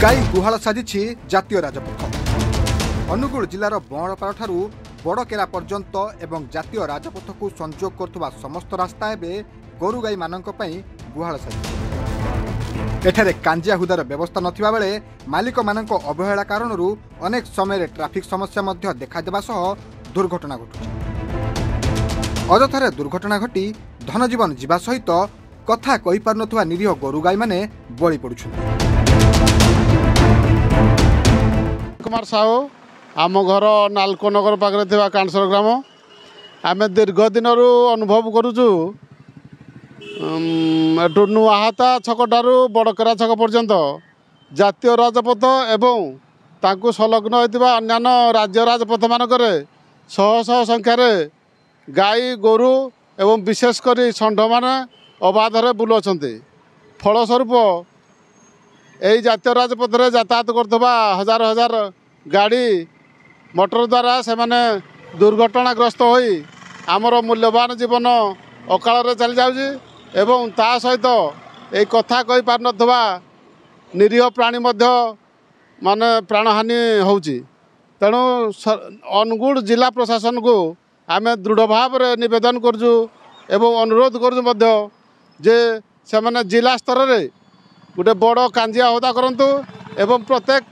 गाई गुहाल साजिछि जातीय राजपथ। अनुगुल जिलार बंगड़पाड़ ठारू बड़केरा पर्यंत एवं जातीय राजपथ को संजोग करुवा समस्त रास्ता एवं गोरु गाई मानक पई गुहाल साजिछि। एठारे कांजिया हुदार व्यवस्था नथिबा बेले मालिक मानक अवहेला कारणरू अनेक समय ट्राफिक समस्या मध्य देखा देबा सह दुर्घटना घटुछि। अजथारे दुर्घटना घटी धनजीवन जीवा सहित कथा कहि पार नथुवा निरीह गोरु गाई माने बळी पडुछन्ति। कुमार साहू आम घर नालकोनगर पाखे थी कांसर ग्राम आम दीर्घ दिन अनुभव करुचु नुआहाता छक ठारू बड़केरा छक पर्यंत जातीय राजपथ एवं ताकू संलग्न होता अन्य राज्य राजपथ मानक शह शह संख्यार गाई गोरु एवं विशेषकर षंढ मैंने अबाधे बुलाउछन्ति। फलस्वरूप यही जातीय राजपथ में यातायात करथबा हजार हजार गाड़ी मोटर द्वारा से माने दुर्घटनाग्रस्त होई आमर मूल्यवान जीवन अकाल चली जाउछि एवं ता सहित ए कथा कहि पार नथबा निरीह प्राणी मध्य माने प्राणहानि होउछि। तेणु अनुगुल जिला प्रशासन को आम दृढ़ भाव में निवेदन करजु एवं अनुरोध करजु मध्य जे से माने जिला स्तर में गोटे बड़ कांजिया होता करंतु एवं प्रत्येक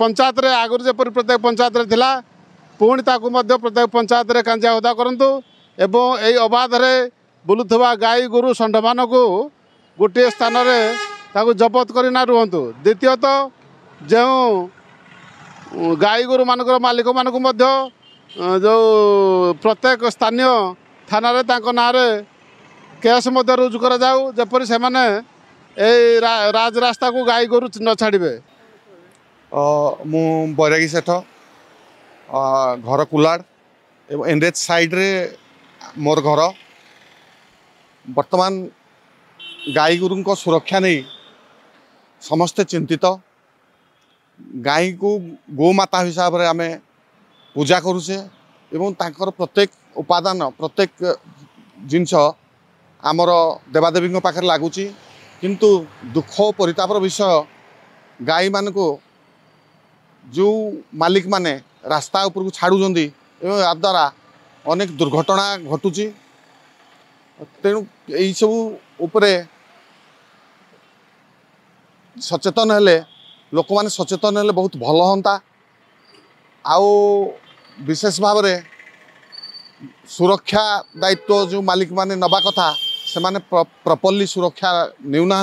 पंचायत रे आगुरी जेपरि प्रत्येक पंचायत रे थिला पुणी ताकू मध्य प्रत्येक पंचायत रे कांजिया होता करंतु एवं एई अबाध रे बुलुथबा गाई गोरु षंढ मानकू गोटे स्थान रे ताकू जबत करी ना रुहंतु। द्वितीयत जो गाई गोरु मानकर मालिक मानकू मध्य जो प्रत्येक स्थानीय थाना रे तांको नाँ रे केस मध्य रुजु करा जाऊ जेपरि से माने ए राजरास्ता को गाई गोरु न छाड़े। मु बैरागी सेठ घर कुलाड़ एवं एनएच साइड रे मोर घर वर्तमान गाई गोरु को सुरक्षा नहीं समस्ते चिंतित। गाई को गोमाता हिसाब रे आमे पूजा करुचे एवं तांकर प्रत्येक उपादान प्रत्येक जिनस आमर देवादेवी पाखे लगुच किंतु दुख परितापर विषय गाई मान को जो मालिक माने रास्ता ऊपर को छाड़ुंट एवं या द्वारा अनेक दुर्घटना घटुची। तेणु यही सब उपरे सचेतन हेले लोक माने सचेतन हेले बहुत भल होता। आउ विशेष भाव में सुरक्षा दायित्व जो मालिक माने नबा कथा से माने प्रॉपर्ली सुरक्षा नेउना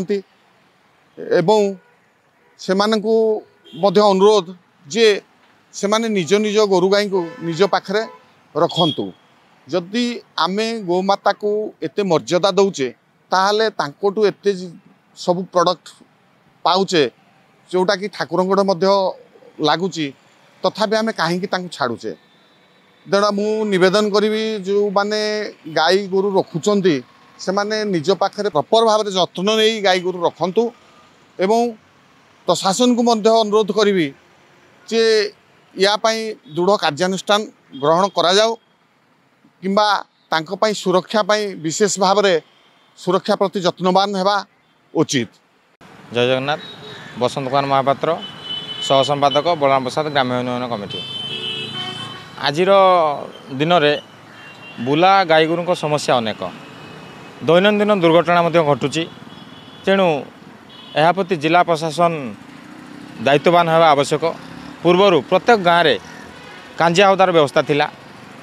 एवं से मानकू मध्य अनुरोध जे से माने निज निज गोरु गाई को निज पाखरे रखंतु। जदि आमे गोमाता को एते मर्यादा दौचे ताहले तांकोटू एते सब प्रोडक्ट पाउचे जोटा कि ठाकुरंगड़ मध्य लागुची तथापि आमे काहेकि तांको छाड़ुचे। तेणु मु निवेदन करी जो माने गाई गोरु रखुचंती से माने निज पाखरे प्रॉपर भाव में जत्न नहीं गाई गोरु रखंतु एवं प्रशासन को मध्य अनुरोध करी जे या पाई दृढ़ कार्यानुष्ठान ग्रहण करा जाऊ किंबा तांको पाई सुरक्षा पाई विशेष भाव में सुरक्षा प्रति जत्नवान हेबा उचित। जय जगन्नाथ। बसंत कुमार महापात्र सह संपादक बलराम प्रसाद ग्राम्य उन्नयन कमिटी। आज दिन में बुला गाई गोरु समस्या अनेक दैनंदिन दुर्घटना घटुची। तेणु यह प्रति जिला प्रशासन दायित्ववान होगा आवश्यक। पूर्वर प्रत्येक गाँव में कांजिया हुदार व्यवस्था थिला।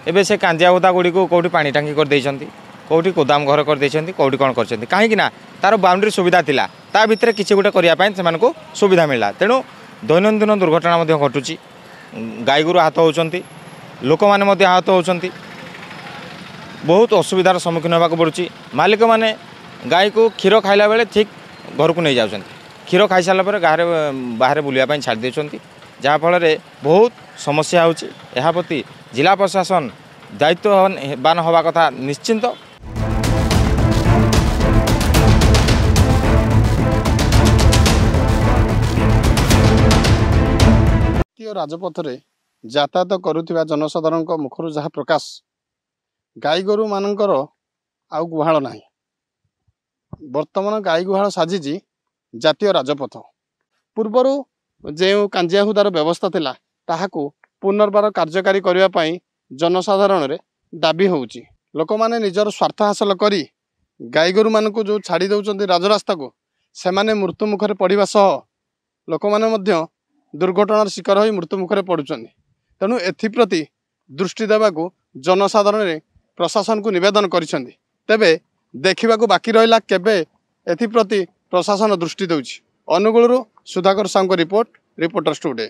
एबे से कांजिया हुदा गुड़ी को कौटी पानी टांकी कर देइछन्ति कौटी गोदाम घर कर देइछन्ति कौटी कौन करछन्ति काहेकि ना तार बाउंड्री सुविधा थिला ता भितर किछि गोटे करिया पय सेमानको सुविधा मिलला। तेणु दैनंदिन दुर्घटना घटुची। गाई गोरु हाथ होउछन्ति लोक माने मध्ये हाथ होउछन्ति बहुत असुविधार सम्मुखीन होगा पड़ुची। मालिक माने गाई को क्षीर खाइला बेले ठीक घर को नहीं जाउछन्ति क्षीर खाई सारा पर गाँव बाहर बुलिया छाड़ी देउछन्ति जहाँफल बहुत समस्या होउची। एहा प्रति जिला प्रशासन दायित्ववान होगा कथा निश्चिंत। राजपथ रे यातायात करुथिबा जनसाधारण मुखर जहाँ प्रकाश गाई गोरु मानकर आउ गुहाल नाही। वर्तमान गाई गुहाल साजिची जातीय राजपथ। ପୂର୍ବରୁ ଯେଉଁ କାଞ୍ଜିଆ ହୁଦାର ବ୍ୟବସ୍ଥା ଥିଲା ତାହାକୁ ପୁନର୍ବାର କାର୍ଯ୍ୟକାରୀ କରିବା ପାଇଁ ଜନସାଧାରଣରେ ଦାବି ହେଉଛି। ଲୋକମାନେ ନିଜର ସ୍ୱାର୍ଥ ହାସଲ କରି ଗାଈଗୋରୁମାନଙ୍କୁ ଯେଉଁ ଛାଡ଼ି ଦେଉଛନ୍ତି ରାଜରାସ୍ତାକୁ, ସେମାନେ ମୃତ୍ୟୁ ମୁଖରେ ପଡ଼ିବା ସହ ଲୋକମାନେ ମଧ୍ୟ ଦୁର୍ଘଟଣାର ଶିକାର ହୋଇ ମୃତ୍ୟୁ ମୁଖରେ ପଡ଼ୁଛନ୍ତି। ତେଣୁ ଏଥିପ୍ରତି ଦୃଷ୍ଟି ଦେବାକୁ ଜନସାଧାରଣରେ ପ୍ରଶାସନକୁ ନିବେଦନ କରିଛନ୍ତି। ତେବେ ଦେଖିବାକୁ ବାକି ରହିଲା କେବେ ଏଥିପ୍ରତି ପ୍ରଶାସନ ଦୃଷ୍ଟି ଦେଉଛି। ଅନୁଗୁଳରୁ ସୁଧାକର ସାହୁଙ୍କ ରିପୋର୍ଟ, ରିପୋର୍ଟର୍ସ ଟୁଡେ।